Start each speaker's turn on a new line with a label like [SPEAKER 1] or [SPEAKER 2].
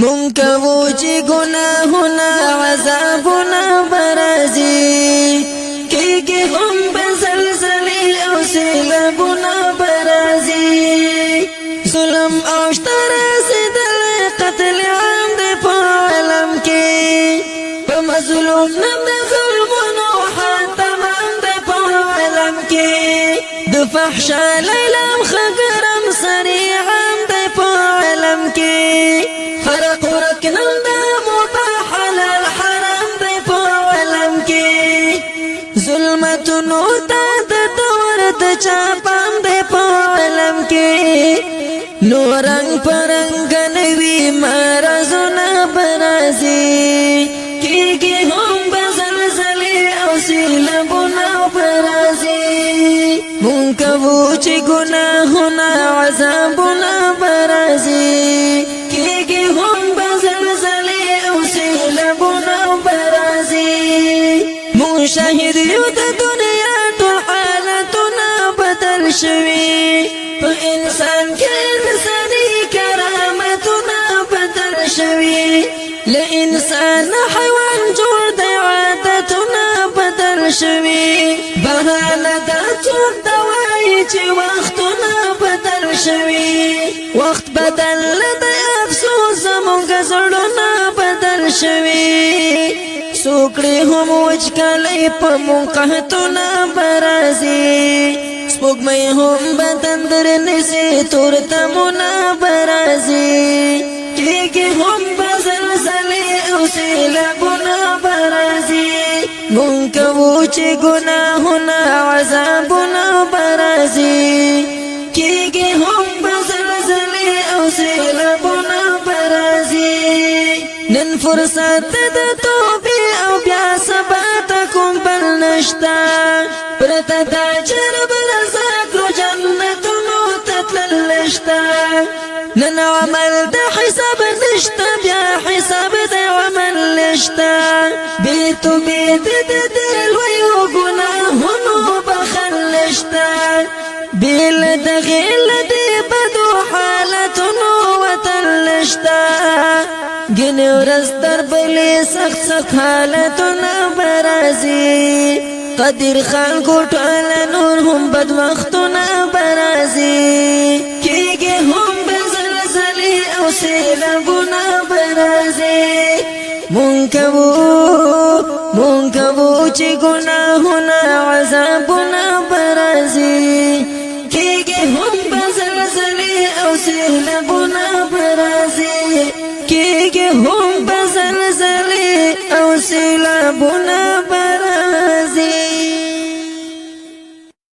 [SPEAKER 1] مونږ کوو چې ګناهونه عذابونه برازي کېږي هم به زلزلې او سیلابونه برازي ظلم او شته رسېدلی قتل عام دی په عالم کې په مظلوم نه د ظلمونو حتمام دی په عالم کې د فحشا لیلام ښه ګرم سریعام دی په عالم کې فرق ورکنم دا مباح حلال حرام دی په عالم کې ظلمتونو ته د دور د چاپام دی په عالم کې نو رنگ پرنګ نوی مرزونه برازي کېږي هم به زلزلې او سیلابونه برازي مونږ کوو چې ګناهونه عذابونه برازي کېږي هم به زلزلې او سیلابونه برازي مونږ شاهد یو د دنیا ټول حالتونه بدل شوي په انسان کې انساني کرامتونه بدل شوي له انسان حیوان جوړ دی عادتونه بدل شوي بهانه دا څوک دا وایي چې وختونه بدل شوي وخت بدل دی افسوس زموږ زړونه بدل شوي سوکړې هم وچکالۍ په مونږ قحطونه برازي سپوږمۍ هم بدندر نسي تور تمونه برازي کېږي هم به زلزلې او سیلابونه برازي مونږ کوو چې ګناهونه عذابونه برازي کېږي هم به زلزلې او سیلابونه برازي نن فرصت د توبې او بیا سبا ته کوم بل نشته پرته دا جرب رزاکړو جنتونو ته تلل نشته نن عمل د حساب نشته بیا حساب د عمل نشته بې توبې د لویو ګناهونو بخل نشته بې له دغې له دې بدو حالتونو وتل نشته ګنې ورځ تر بلې سخت سخت حالتونه برازي قدر خان کوټاله نور هم بدبختونه برازي کېږي هم به زلزلې او سیلابونه برازي مونږ کوو چې ګناهونه عذابونه برازي کېږي هم به زلزلې او سیلابونه برازي کېږي هم به زلزلې او سیلابونه برازي